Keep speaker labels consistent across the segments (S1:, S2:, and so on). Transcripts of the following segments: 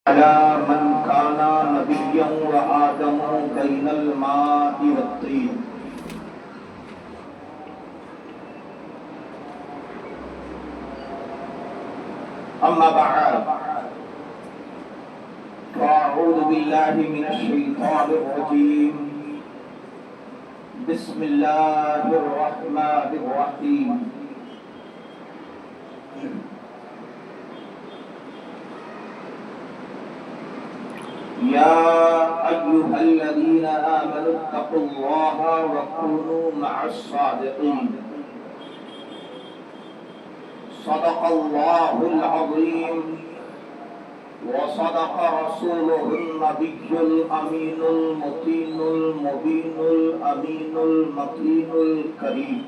S1: على من كان نبيا وآدم بين الماء والطين. أما بعد، فأعوذ بالله من الشيطان الرجيم. بسم الله الرحمن الرحيم. يا أيها الذين آمنوا اتقوا الله وكونوا مع الصادقين. صدق الله العظيم وصدق رسوله النبي الأمين المتين المبين الأمين المتين الكريم.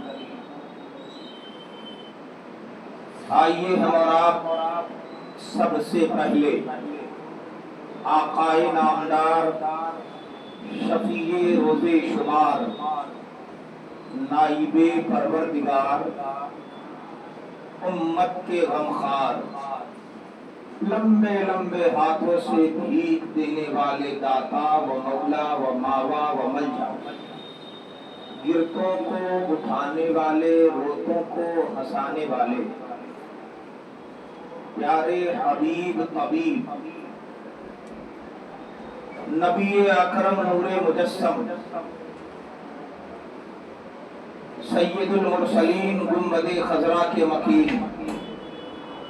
S1: آئیے ہم اور آپ سب سے پہلے آقائے نامدار، شفیع روز شمار، نائب پروردگار، امت کے غمخوار، لمبے لمبے ہاتھوں سے بھیک دینے والے داتا و مولا و ماوا و ملجا، گرتوں کو اٹھانے والے، روتوں کو ہنسانے والے، پیارے حبیب طبیب نبی اکرم نور مجسم، سید المرسلین گنبد خضرا کے مکین،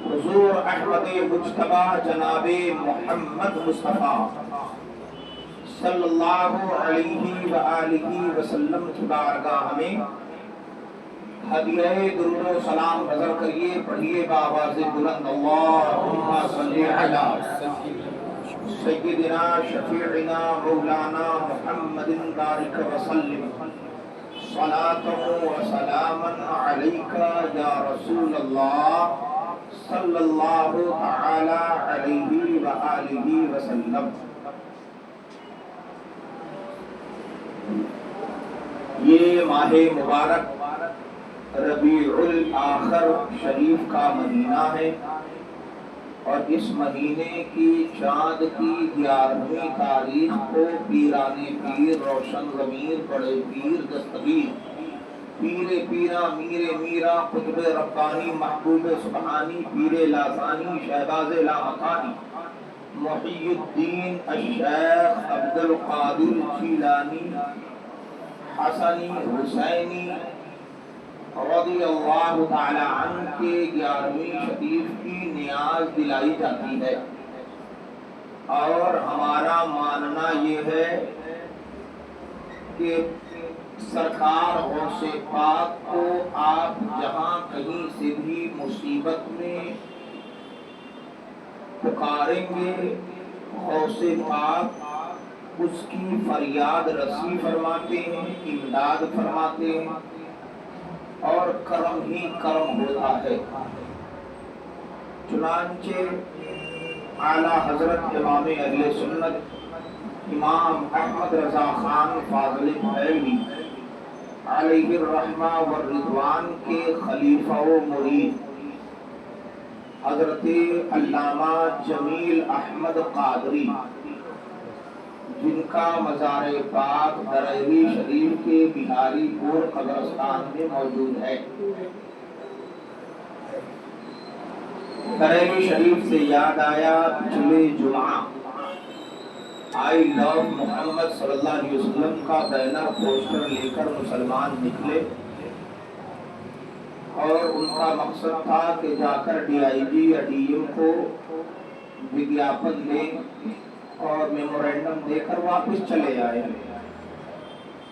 S1: حضور احمد مجتبی جناب محمد مصطفیٰ صلی اللہ علیہ وآلہ وسلم کی بارگاہ میں ہدیہ درود و سلام نظر کریے، پڑھیے بآواز بلند اللہم صلی علی سیدنا شفیعنا مولانا محمد بارک وسلم صلاۃ و سلاما علیک یا رسول اللہ صلی اللہ تعالی علیہ وآلہ وسلم. یہ ماہ مبارک ربیع الاخر شریف کا مہینہ ہے، اور اس مہینے کی چاند کی 11ویں تاریخ کو پیران پیر، روشن ضمیر، بڑے پیر، دستگیر، پیر پیرا، میر میرا، قطب ربانی، محبوب سبحانی، پیر لاسانی، شہباز لامکانی، محی الدین الشیخ عبدالقادر جیلانی حسنی حسینی رضی اللہ تعالی عنہ کے 11ویں شریف کی نیاز دلائی جاتی ہے. اور ہمارا ماننا یہ ہے کہ سرکار غوث پاک کو آپ جہاں کہیں سے بھی مصیبت میں پکاریں گے، غوث پاک اس کی فریاد رسی فرماتے ہیں، امداد فرماتے ہیں، اور کرم ہی کرم ہوتا ہے. چنانچہ اعلیٰ حضرت امام اہل سنت امام احمد رضا خان فاضل بریلوی علیہ الرحمہ والرضوان کے خلیفہ و مرید حضرت علامہ جمیل احمد قادری، جن کا مزار پاک بریلی شریف کے بہاری پور قبرستان میں موجود ہے. بریلی شریف سے یاد آیا، پچھلے جمعہ آئی لو محمد صلی اللہ علیہ وسلم کا بینر پوسٹر لے کر مسلمان نکلے، اور ان کا مقصد تھا کہ جا کر ڈی آئی جی یا ڈی ایم کو وگیاپن دیں اور میمورینڈم دے کر واپس چلے آئے.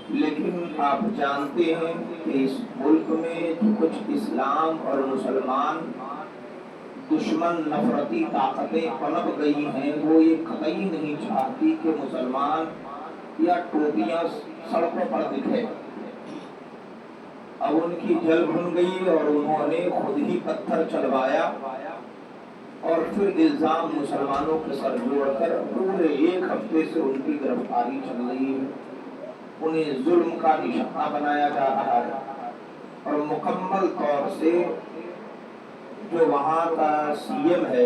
S1: لیکن آپ جانتے ہیں کہ اس ملک میں جو کچھ اسلام اور مسلمان دشمن نفرتی طاقتیں پنپ گئی ہیں، وہ یہ قطعی نہیں چاہتی کہ مسلمان یا ٹوپیاں سڑکوں پر دکھے. اب ان کی جل بھن گئی اور انہوں نے خود ہی پتھر چلوایا، اور پھر الزام مسلمانوں کے سر جوڑ کر پورے 1 ہفتے سے ان کی گرفتاری چل رہی ہے. انہیں ظلم کا نشانہ بنایا جا رہا ہے، اور مکمل طور سے جو وہاں کا سی ایم ہے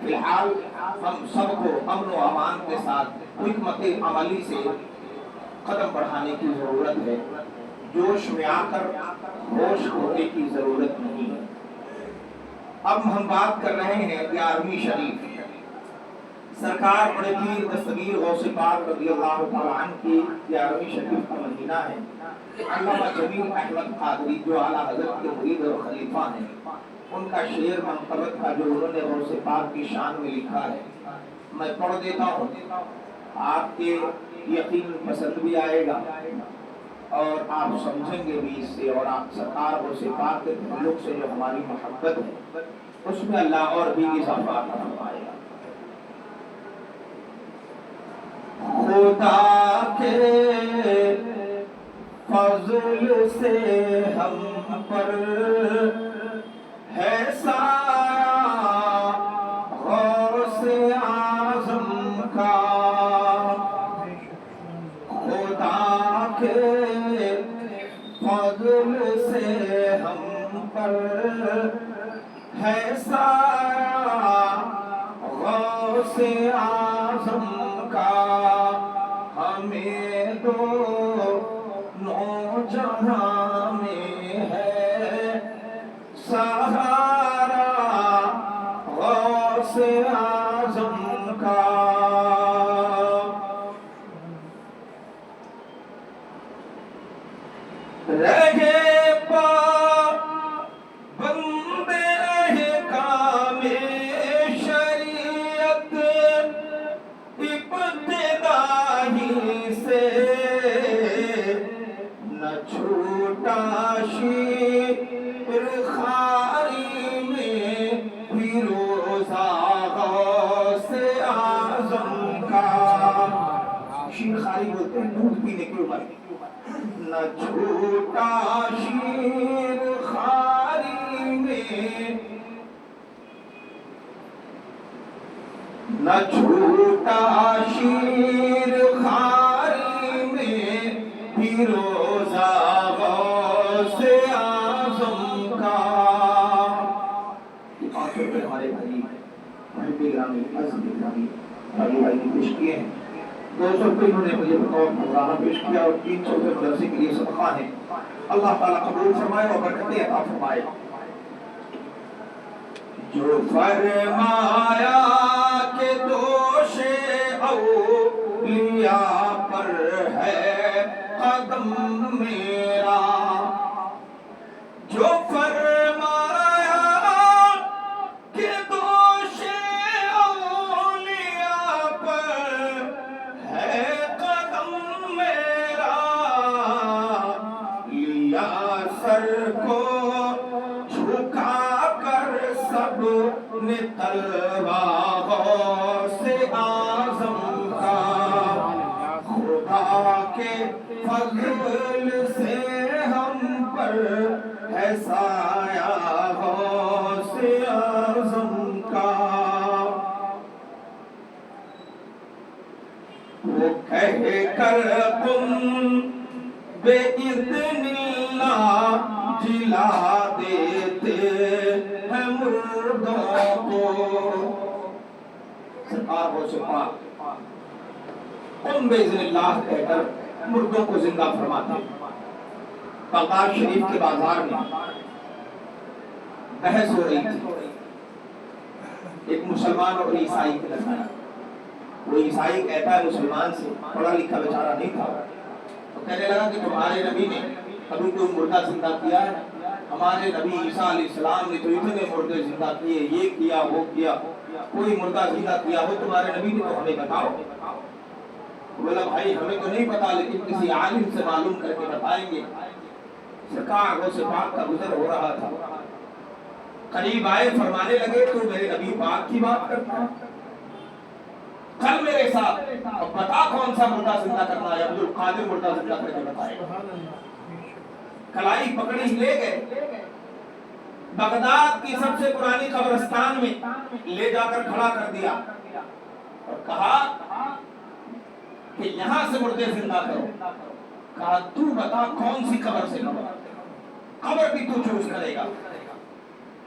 S1: فی الحال ہم سب کو امن و امان کے ساتھ حکمت عملی سے قدم بڑھانے کی ضرورت ہے، جوش میں آ کر ہوش کھونے کی ضرورت نہیں ہے۔ اب ہم بات کر رہے ہیں 11ویں شریف، سرکار بڑے پیر دستگیر غوث پاک رضی اللہ تعالیٰ عنہ کی 11ویں شریف کا مہینہ ہے۔ علامہ جمیل احمد قادری جو اعلیٰ حضرت کے مرید اور خلیفہ ہیں، ان کا شعر منقبت کا جو انہوں نے غوث پاک کی شان میں لکھا ہے، میں پڑھ دیتا ہوں، آپ کے یقین پسند بھی آئے گا اور آپ سمجھیں گے بھی اس سے، اور آپ سرکار غوث پاک کے تعلق سے جو ہماری محبت ہے اس میں اللہ اور بھی اضافہ فرمائے گا۔ خدا کے فضل سے ہم پر ہے سایہ غوث اعظم کا، خدا کے فضل سے ہم پر ہے سایہ غوث اعظم کا، ہمیں دونوں جہاں میں ہے سہارا غوث اعظم کا۔ رہے پابند احکام شریعت ابتدائی سے، نہ چھوٹا شیر خاری میں بھی روزہ غوث اعظم کا۔ شیر خاری بولتے ہیں دودھ پینے کی عمر، نہ چھوٹا شیر خاری میں، نہ چھوٹا شیر خاری میں بھی روزہ غوث اعظم کا۔ یہ 500 روپے ہمارے بھائی محب گرامی عزم گرامی بھائی نے پیش کیے ہیں، 200 روپے انہوں نے مجھے بطور مولانا پیش کیا، اور 300 روپے مدرسے کے لیے صدقہ ہیں۔ اللہ تعالیٰ قبول فرمائے اور برکتیں عطا فرمائے۔ جو فرمایا کہ دوش اولیاء پر ہے قدم میرا، جو فرمایا کہ دوش اولیاء پر ہے قدم میرا، لیا سر کو جھکا کر سب نے طلبا غوث اعظم کا، خدا کے فضل سے ہم پر ہے سایہ غوث اعظم کا۔ وہ کہہ کر تم بے اذن اللہ جلا دیتے ہیں مردوں کو، سرکار غوث پاک تم بے اذن اللہ کہہ کر مردوں کو زندہ فرماتے۔ بغداد شریف کے بازار میں بحث ہو رہی تھی، ایک مسلمان اور عیسائی کے درمیان۔ وہ عیسائی کہتا ہے مسلمان سے، پڑھا لکھا بیچارہ نہیں تھا، تو کہنے لگا کہ تمہارے نبی نے ابھی کوئی مردہ زندہ کیا ہے؟ ہمارے نبی عیسیٰ علیہ السلام نے تو اتنے مردے زندہ کیے، یہ کیا وہ کیا، کوئی مردہ زندہ کیا ہو تمہارے نبی نے تو ہمیں بتاؤ۔ بولا بھائی ہمیں تو نہیں پتا، لیکن کسی عالم سے معلوم کر کے بتائیں گے۔ سرکار غوث پاک کا گزر ہو رہا تھا، قریب آئے، فرمانے لگے تو میرے نبی پاک کی بات کرتا ہے، چل میرے ساتھ اور بتا کون سا مردہ زندہ کرنا ہے۔ عبد القادر مردہ زندہ کر کے بتائے، کلائی پکڑی لے گئے، بغداد کی سب سے پرانی قبرستان میں لے جا کر کھڑا کر دیا اور کہا کہ یہاں سے مردے زندہ کرو۔ کہا تو بتا کون سی قبر سے، قبر بھی تو چوز کرے گا۔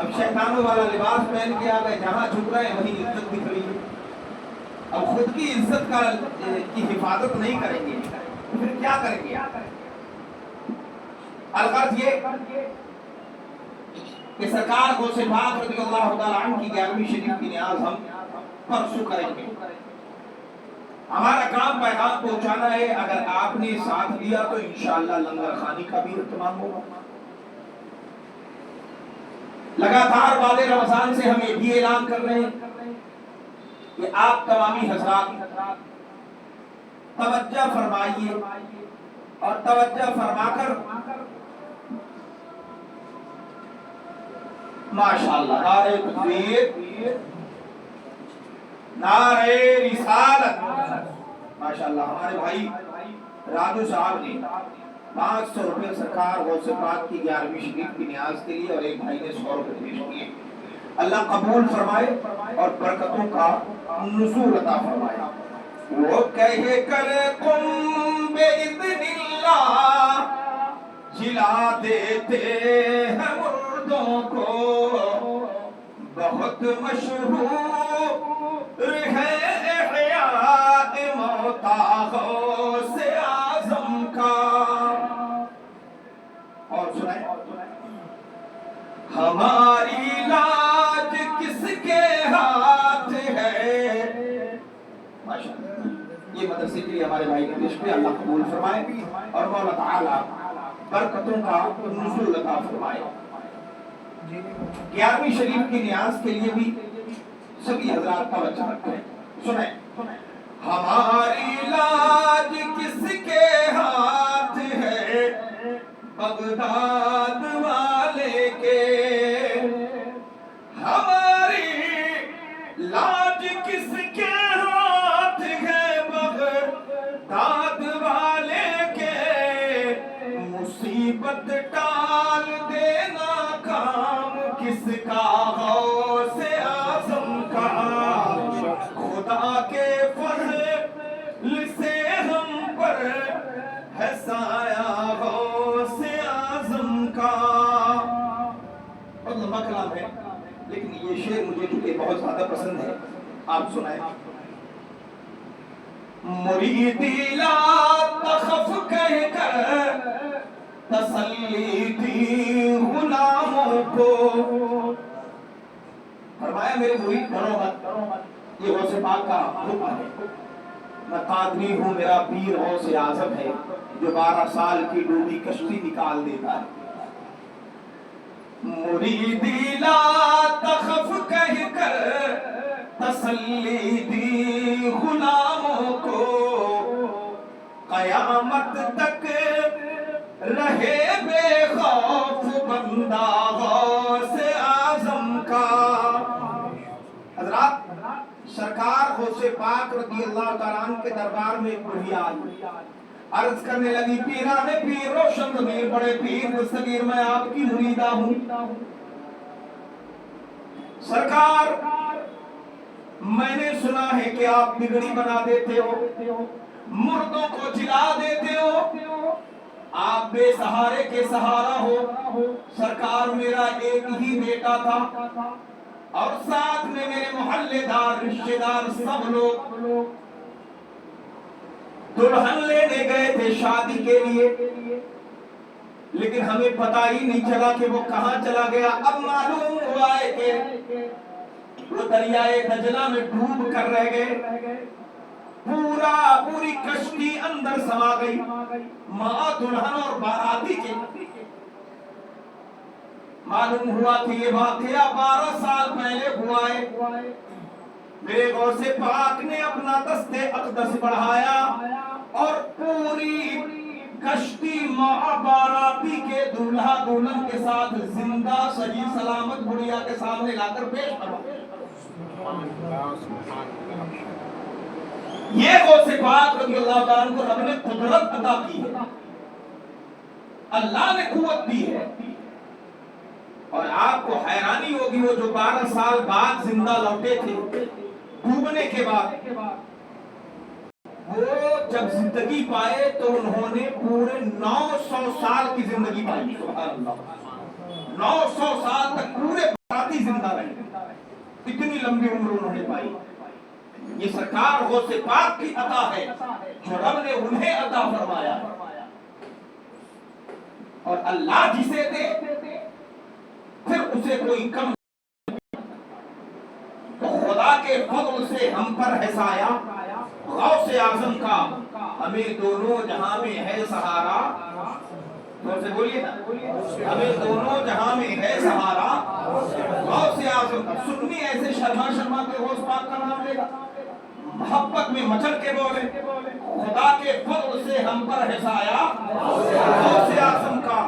S1: اب شیطانوں والا لباس پہن کے آ گئے، جہاں جھک رہے ہیں وہیں عزت دکھ رہی ہے۔ اب خود کی عزت کی حفاظت نہیں کریں گے پھر کیا کریں گے؟ الغرض یہ کہ سرکار غوث پاک رضی اللہ تعالیٰ عنہ کی 11ویں شریف کی نیاز ہم پرسوں کریں گے۔ ہمارا کام پیغام پہنچانا ہے، اگر آپ نے ساتھ دیا تو انشاءاللہ لنگر خانی کا بھی اہتمام ہوگا۔ لگاتار بعد رمضان سے ہم یہ بھی اعلان کر رہے ہیں کہ آپ تمامی حضرات توجہ فرمائیے اور توجہ فرما کر ماشاءاللہ نعرہ تکبیر، نعرہ رسالت، ماشاءاللہ ہمارے بھائی راجو صاحب نے 500 روپے سرکار غوث پاک کی 11ویں شریف کی نیاز کے لیے اور ایک بھائی نے 100 روپے پیش کیے۔ اللہ قبول فرمائے اور برکتوں کا نزول عطا فرمائے۔ وہ کہے کر تم بِإِذْنِ اللہ جلا دیتے ہیں مردوں کو، بہت مشہور ہے احیاء موتا غوث اعظم کا۔ اور سنائیں، ہماری لاج کس کے ہاتھ ہے۔ ماشاءاللہ یہ مدرسے کے لیے ہمارے بھائی نے پیش کیا، اللہ قبول فرمائے اور مولا تعالیٰ برکتوں کا نزول عطا فرمائے۔ 11ویں شریف کی نیاز کے لیے بھی سبھی حضرات توجہ رکھتے ہیں، سنیں، ہماری لاج کس کے ہاتھ ہے، بغداد والے کے، ہماری لاج کس کے ہاتھ ہے، بغداد والے کے، مصیبت ٹال دینا کام کس کا، غوث اعظم کا، خدا کے فضل سے ہم پر ہے سایہ غوث اعظم کا۔ بہت لمبا کلام ہے لیکن یہ شعر مجھے چونکہ بہت زیادہ پسند ہے، آپ سنائیں۔ مریدی لا تخف کہہ کر تسلی دی غلاموں کو، فرمایا میرے مرید ڈرو مت، یہ غوث پاک کا حکم ہے۔ میں قادری ہوں، میرا پیر غوث اعظم ہے جو 12 سال کی ڈوبی کشتی نکال دیتا ہے۔ مریدی لا تخف کہہ کر تسلی دی غلاموں کو، قیامت تک رہے بے خوف بندہ غوث اعظم کا۔ حضرات، سرکار غوث پاک رضی اللہ تعالیٰ عنہ کے دربار میں ایک بڑھیا آئی، عرض کرنے لگی، پیران پیر روشن ضمیر بڑے پیر دستگیر، میں آپ کی مریدہ ہوں۔ سرکار، میں نے سنا ہے کہ آپ بگڑی بنا دیتے ہو، مردوں کو جلا دیتے ہو، آپ بے سہارے کے سہارا ہو۔ سرکار، میرا ایک ہی بیٹا تھا اور ساتھ میں میرے محلے دار رشتے دار سب لوگ دلہن لینے گئے تھے شادی کے لیے، لیکن ہمیں پتہ ہی نہیں چلا کہ وہ کہاں چلا گیا۔ اب معلوم ہوا ہے کہ وہ دریائے دجلہ میں ڈوب کر رہ گئے، پوری کشتی اندر سما گئی، ماں دلہن اور باراتی کے۔ معلوم ہوا کہ یہ واقعہ 12 سال پہلے ہوا ہے۔ میرے غوث پاک نے اپنا دست اقدس بڑھایا اور پوری کشتی ماں باراتی کے دولہا دلہن کے ساتھ زندہ صحیح سلامت بڑھیا کے سامنے لا کر پیش کروایا۔ یہ غوث پاک رضی اللہ تعالیٰ کو رب نے قدرت عطا کی ہے، اللہ نے قوت دی ہے۔ اور آپ کو حیرانی ہوگی، وہ جو 12 سال بعد زندہ لوٹے تھے ڈوبنے کے بعد، وہ جب زندگی پائے تو انہوں نے پورے 900 سال کی زندگی پائی۔ سبحان اللہ، 900 سال تک پورے زندہ رہے، اتنی لمبی عمر انہوں نے پائی۔ یہ سرکار غوث پاک کی عطا ہے جو رب نے انہیں عطا فرمایا، اور اللہ جسے دے پھر اسے کوئی کم، تو خدا کے فضل سے ہم پر ہے سایہ غوث اعظم کا، ہمیں دونوں جہاں میں ہے سہارا، تو سے بولیے نا، ہمیں دونوں جہاں میں ہے سہارا غوث اعظم کا۔ سنی ایسے شرما شرما کے غوث پاک کا نام لے گا، محبت میں مچل کے بولے خدا کے فضل سے ہم پر ہے سایہ غوث اعظم کا،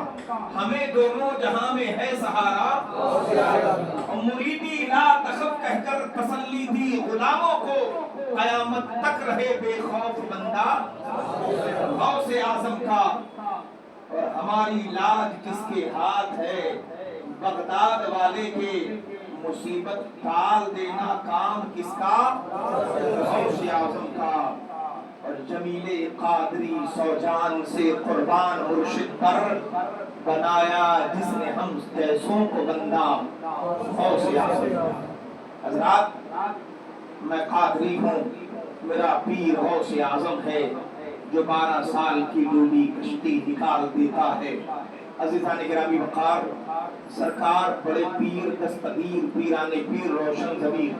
S1: ہمیں دونوں جہاں میں ہے سہارا، مریدی لا تخف کہہ کر تسلی دی غلاموں کو، قیامت تک رہے بے خوف بندہ غوث اعظم کا۔ اور ہماری لاج کس کے ہاتھ ہے، بغداد والے کے مصیبت ٹال دینا کام کس کا، غوث اعظم کا۔ اور جمیل قادری سوجان سے قربان مرشد پر، بنایا جس نے ہم جیسوں کو بندہ غوث اعظم۔ حضرات میں قادری ہوں، میرا پیر غوث اعظم ہے جو 12 سال کی ڈوبی کشتی نکال دیتا ہے۔ عزیزان گرامی وقار، سرکار بڑے پیر دستگیر پیران پیر روشن ضمیر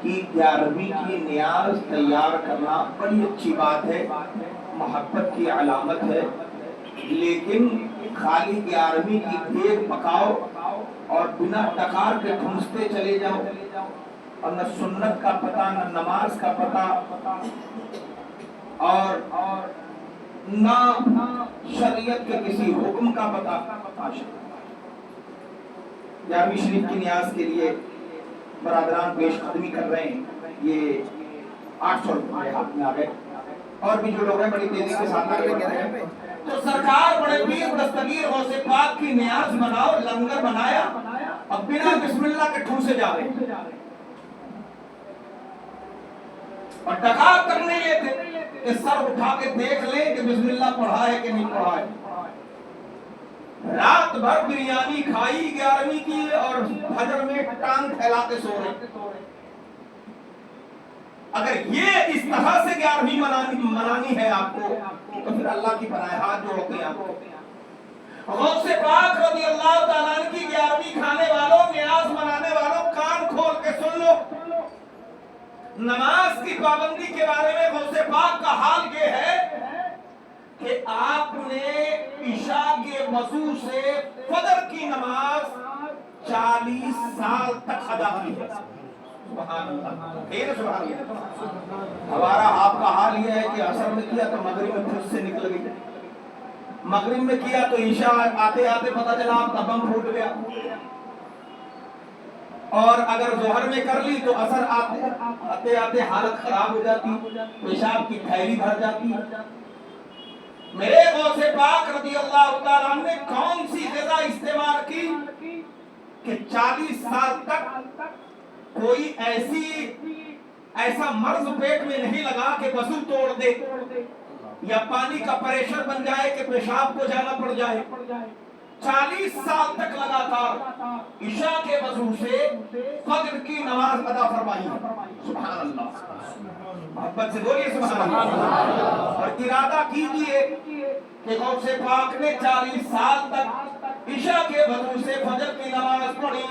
S1: کی 11ویں کی نیاز تیار کرنا بڑی اچھی بات ہے، محبت کی علامت ہے، لیکن خالی 11ویں کی دیگ پکاؤ اور بنا ٹکار کے ٹھونستے چلے جاؤ، اور نہ سنت کا پتہ نہ نماز کا پتہ اور نہ شریعت کے کسی حکم کا پتہ۔ 11ویں شریف کی نیاز کے لیے برادران پیش قدمی کر رہے ہیں، یہ 800 روپے ہاتھ میں آ گئے، اور بھی جو لوگ ہیں بڑی تیزی کے ساتھ آگے بڑھ رہے ہیں۔ تو سرکار بڑے پیر دستگیر غوث پاک کی نیاز بناؤ، لنگر بنایا، اب بنا بسم اللہ کے ٹھوسے جا رہے ہیں، اور ٹکار کرنے یہ تھے کہ سر اٹھا کے دیکھ لیں کہ بسم اللہ پڑھا ہے کہ نہیں پڑھا ہے۔ رات بھر بریانی کھائی 11ویں کی، اور فجر میں ٹانگ پھیلا کے سو رہے۔ اگر یہ اس طرح سے 11ویں منانی ہے آپ کو، تو پھر اللہ کی پناہ ہاتھ جوڑتے ہیں آپ کو۔ غوث پاک رضی اللہ تعالیٰ عنہ کی 11ویں کھانے والوں، نیاز منانے والوں، کان کھول کے سن لو۔ نماز کی پابندی کے بارے میں غوث پاک کا حال یہ ہے کہ آپ نے عشاء کے وضو سے فجر کی نماز 40 سال تک ادا کی ہے۔ سبحان اللہ۔ ہمارا آپ کا حال یہ ہے کہ عصر میں کیا تو مغرب میں خود سے نکل گئی، مغرب میں کیا تو عشاء آتے آتے پتہ چلا آپ کا بم پھوٹ گیا، اور اگر ظہر میں کر لی تو عصر آتے آتے حالت خراب ہو جاتی، پیشاب کی تھیلی بھر جاتی۔ میرے غوث پاک رضی اللہ تعالیٰ عنہ نے کون سی غذا استعمال کی کہ 40 سال تک کوئی ایسا مرض پیٹ میں نہیں لگا کہ وضو توڑ دے، یا پانی کا پریشر بن جائے کہ پیشاب کو جانا پڑ جائے۔ 40 سال تک لگاتار عشاء کے وضو سے فجر کی نماز ادا فرمائی۔ سبحان اللہ، محبت سے بولیے سبحان اللہ۔ اور ارادہ کیجئے کہ غوث پاک نے 40 سال تک عشاء کے وضو سے فجر کی نماز پڑھی۔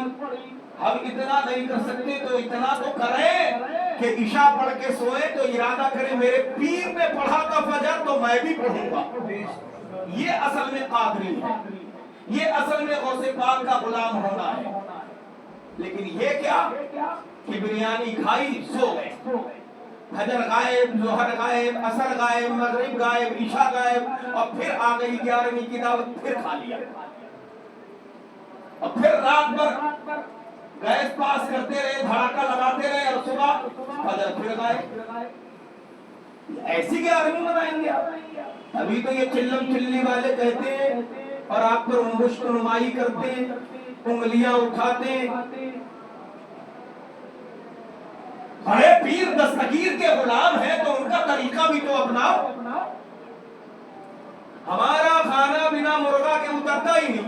S1: ہم اتنا نہیں کر سکتے تو اتنا تو کریں کہ عشاء پڑھ کے سوئے تو ارادہ کریں میرے پیر نے پڑھا تھا فجر تو میں بھی پڑھوں گا۔ یہ اصل میں قادری ہے، یہ اصل میں غوث پاک کا غلام ہونا ہے۔ لیکن یہ کیا کہ بریانی کھائی سو گئے، فجر غائب، ظہر غائب، عصر غائب، مغرب غائب، عشاء غائب، اور پھر آ گئی 11ویں کی دعوت، پھر کھا لیا، اور پھر رات بھر گیس پاس کرتے رہے، دھڑاکا لگاتے رہے، اور صبح فجر پھر غائب۔ ایسی 11ویں منائیں گے آپ؟ ابھی تو یہ چلم چلی والے کہتے ہیں اور آپ پر مشک نمائی کرتے ہیں، انگلیاں اٹھاتے ہیں۔ بڑے پیر دستگیر کے غلام ہیں تو ان کا طریقہ بھی تو اپناؤ۔ ہمارا کھانا بنا مرغا کے اترتا ہی نہیں،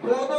S1: 2-2,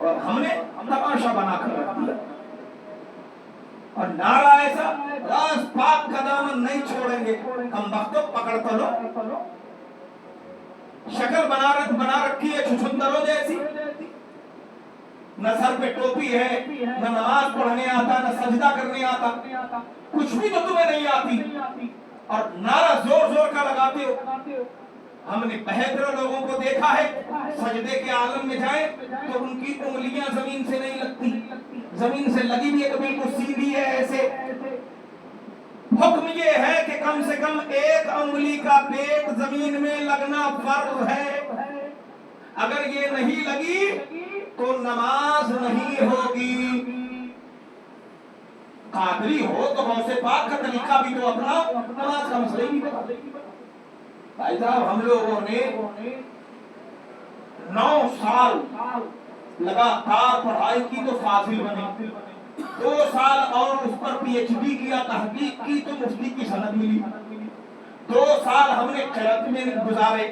S1: اور ہم نے تماشا بنا کر رکھ دیا. اور نعرہ ایسا راز پاک کا دامن نہیں چھوڑیں گے. کم وقتوں پکڑ تو لو. شکل بنا رکھی ہے چھچھندروں جیسی. نہ سر پہ ٹوپی ہے، نہ نماز پڑھنے آتا، نہ سجدہ کرنے آتا، کچھ بھی تو تمہیں نہیں آتی، اور نعرہ زور زور کا لگاتے ہو. ہم نے بہتر لوگوں کو دیکھا ہے سجدے کے عالم میں جائیں تو ان کی انگلیاں زمین سے نہیں لگتی، زمین سے لگی بھی ہے تو بالکل سیدھی ہے ایسے. حکم یہ ہے کہ کم سے کم ایک انگلی کا پیٹ زمین میں لگنا فرض ہے. اگر یہ نہیں لگی تو نماز نہیں ہوگی. قادری ہو تو غوث پاک کا طریقہ بھی تو اپنا، نماز کا مسئلہ ہی بتا. بھائی صاحب ہم لوگوں نے 9 سال لگاتار پڑھائی کی تو فاضل بنے، 2 سال اور اس پر پی ایچ ڈی کیا، تحقیق کی تو مفتی کی سند ملی. 2 سال ہم نے قرأت میں گزارے،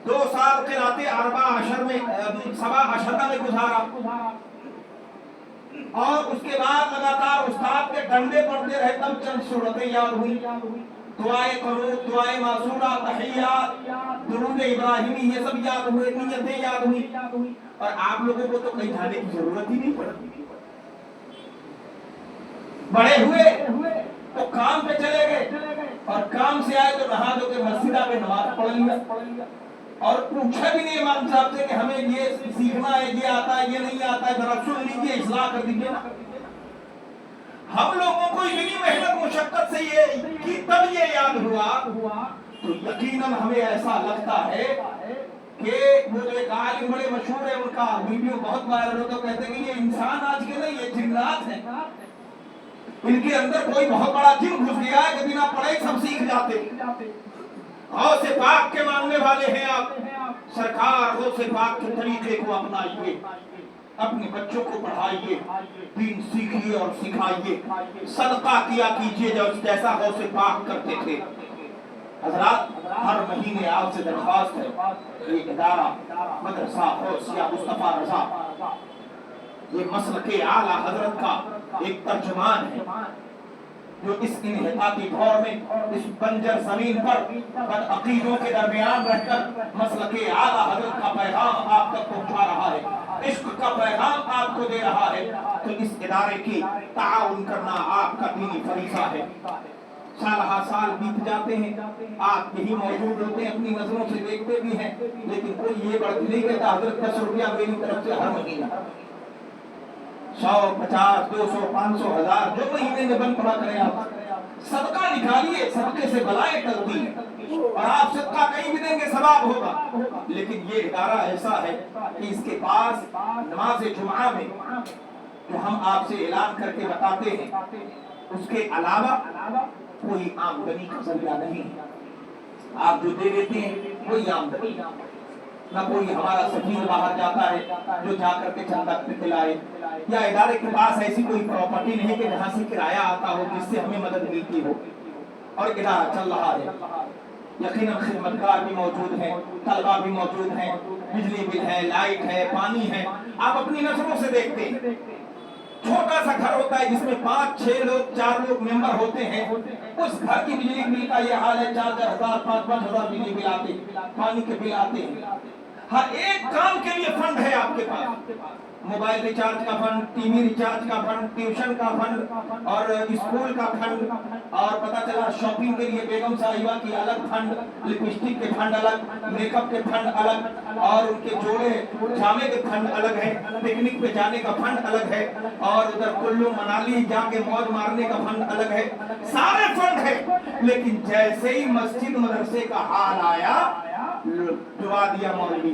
S1: 2 سال قرأت 14 میں 17 میں گزارا، اور اس کے بعد لگاتار استاد کے ڈنڈے پڑتے رہے تب چند صورتیں یاد ہوئی. دعائے قنوت، دعائے معصورہ، تحیات، درود ابراہیمی، یہ سب یاد ہوئے، نیتیں یاد ہوئی. اور آپ لوگوں کو تو کہیں جانے کی ضرورت ہی نہیں پڑی. بڑے ہوئے تو کام پہ چلے گئے، اور کام سے آئے تو نہا دھو کے مسجد آ کے نماز پڑھ لیا، اور پوچھا بھی نہیں امام صاحب سے کہ ہمیں یہ سیکھنا ہے، یہ آتا ہے، یہ نہیں آتا ہے، ذرا سن لیجیے، اصلاح کر دیجیے نا. ہم لوگوں کو اتنی محنت مشقت سے یہ کی تب یہ یاد ہوا تو یقیناً ہمیں ایسا لگتا ہے کہ وہ جو ایک عالم بڑے مشہور ہے، ان کا ویڈیو بہت وائرل ہوتا، کہتے ہیں کہ یہ انسان آج کے نہیں، یہ جنات ہیں، ان کے اندر کوئی بہت بڑا جن گھس گیا ہے کہ بنا پڑھے سب سیکھ جاتے. غوث پاک کے ماننے والے ہیں آپ، سرکار غوث پاک کے طریقے کو اپنائیے، اپنے بچوں کو پڑھائیے، دین سیکھیے اور سکھائیے، صدقہ کیا کیجیے جیسا غوث پاک کرتے تھے. حضرات ہر مہینے آپ سے درخواست ہے، ایک ادارہ مدرسہ غوثیہ مصطفیٰ رضا یہ مسلک اعلیٰ حضرت کا ایک ترجمان ہے، جو اس انحطاطی دور میں اس بنجر زمین پر بد عقیدوں کے درمیان رہ کر مسلک اعلیٰ حضرت کا پیغام آپ تک پہنچا رہا ہے، عشق کا پیغام آپ کو دے رہا ہے. تو اس ادارے کی تعاون کرنا آپ کا دینی فریضہ ہے. سالہ سال بیت جاتے ہیں، آپ یہی موجود ہوتے ہیں، اپنی نظروں سے دیکھتے بھی ہیں، لیکن کوئی یہ بڑھتی نہیں کہتا حضرت 10 روپیہ میری طرف سے ہر مہینہ، 100 50 200 500 1000 جو مہینے میں بن پڑا کریں آپ صدقہ نکالیے. صدقے سے بلائیں ٹلتی ہیں، اور آپ صدقہ کہیں بھی دیں گے ثواب ہوگا. لیکن یہ ادارہ ایسا ہے کہ اس کے پاس نماز جمعہ میں جو ہم آپ سے اعلان کر کے بتاتے ہیں، اس کے علاوہ کوئی آمدنی کا ذریعہ نہیں ہے. آپ جو دے دیتے ہیں کوئی آمدنی، نہ کوئی ہمارا سفیر باہر جاتا ہے جو جا کر کے چندہ کھلائے، یا ادارے کے پاس ایسی کوئی پراپرٹی نہیں کہ جہاں سے کرایہ آتا ہو جس سے ہمیں مدد ملتی ہو، اور ادارہ چل رہا ہے. یقیناً خدمتگار بھی موجود ہیں، طلبہ بھی موجود ہیں، بجلی بل ہے، لائٹ ہے، پانی ہے، آپ اپنی نظروں سے دیکھتے ہیں. چھوٹا سا گھر ہوتا ہے جس میں 5 6 لوگ 4 لوگ ممبر ہوتے ہیں، اس گھر کی بجلی بل کا یہ حال ہے، 4 ہزار 5 ہزار بجلی بل آتے، پانی کے بل آتے ہیں. ہر ایک کام کے لیے فنڈ ہے آپ کے پاس، موبائل ریچارج کا فنڈ، ٹی وی ریچارج کا فنڈ، ٹیوشن کا فنڈ، اور اسکول کا فنڈ، اور پتہ چلا شاپنگ کے لیے بیگم صاحبہ کی الگ فنڈ، لپسٹک کے فنڈ الگ، میک اپ کے فنڈ الگ، اور ان کے جوڑے جامے کے فنڈ الگ ہے، پکنک پہ جانے کا فنڈ الگ ہے، اور ادھر کلو منالی جا کے موج مارنے کا فنڈ الگ ہے. سارے فنڈ ہے، لیکن جیسے ہی مسجد مدرسے کا حال آیا ڈبا دیا مولوی،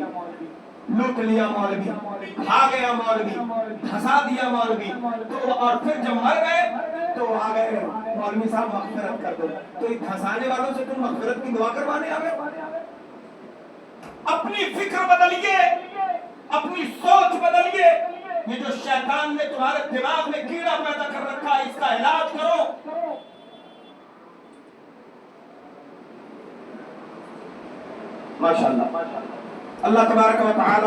S1: لوٹ لیا مولوی، کھا گیا مولوی، دھسا دیا مولوی. تو اور پھر جب مر گئے تو آ گئے مولوی صاحب مغفرت کر دو. تو یہ دھسانے والوں سے تم مغفرت کی دعا کروانے آ گئے. اپنی فکر بدلیے، اپنی سوچ بدلیے. یہ جو شیطان نے تمہارے دماغ میں کیڑا پیدا کر رکھا ہے اس کا علاج کرو. ماشاءاللہ اللہ تبارک و تعالی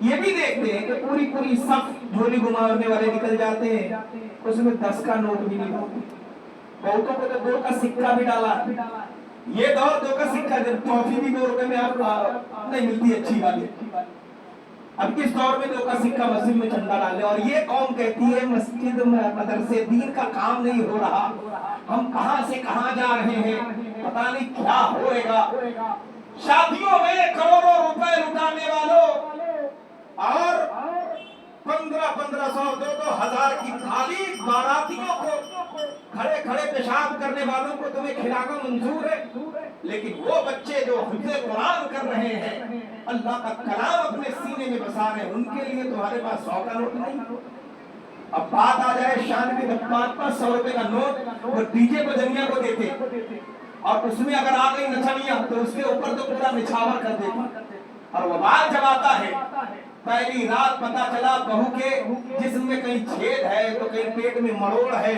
S1: یہ بھی دیکھتے ہیں کہ پوری پوری صف جھولی گھمانے والے نکل جاتے ہیں، اس میں 10 کا نوٹ بھی نہیں ڈالتے، بہتوں کو تو 2 کا سکہ بھی ڈالا ہے۔ یہ دور 2 کا سکہ، جب ٹرافی بھی 2 روپے میں آپ نہیں ملتی اچھی والی، اب کس دور میں 2 کا سکہ مسجد میں چندہ ڈالے، اور یہ قوم کہتی ہے مسجد مدرسے دین کا کام نہیں ہو رہا، ہم کہاں سے کہاں جا رہے ہیں، پتہ نہیں کیا ہوئے گا۔ شادیوں میں کروڑوں روپے لٹانے والوں اور 1500 2,000 کی تھالی باراتیوں کو کھڑے کھڑے پیشاب کرنے والوں کو تمہیں کھلانا منظور ہے، لیکن وہ بچے جو حفظ قرآن کر رہے ہیں، اللہ کا کلام اپنے سینے میں بسا رہے ہیں، ان کے لیے تمہارے پاس 100 کا نوٹ نہیں۔ اب بات آ جائے شان میں، جب 500 روپے کا نوٹ وہ ڈی جے بجنیا کو دیتے، اور اس میں اگر آ گئی نچنیاں تو اس کے اوپر تو پورا نچھاور کر دیتی، اور وبال جب آتا ہے پہلی رات پتا چلا بہو کے جسم میں کہیں چھید ہے تو کہیں پیٹ میں مروڑ ہے،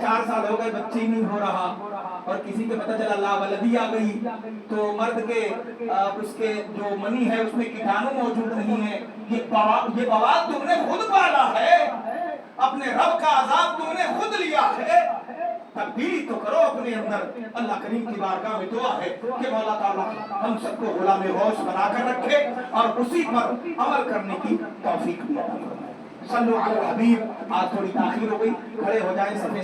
S1: 4 سال ہو گئے بچے ہی نہیں ہو رہا، اور کسی کے پتا چلا لاولدی آ گئی تو مرد کے اس کے جو منی ہے اس میں کیٹانو موجود نہیں ہے، یہ بوال تم نے خود پالا ہے، اپنے رب کا عذاب تم نے خود لیا ہے، تبدیلی تو کرو اپنے اندر۔ اللہ کریم کی بارگاہ میں دعا ہے کہ مولا تعالیٰ ہم سب کو غلام غوث بنا کر رکھے اور اسی پر عمل کرنے کی توفیق بھی عطا فرمائے۔ صلو علی الحبیب۔ آج تھوڑی تاخیر ہو گئی، کھڑے ہو جائیں، سب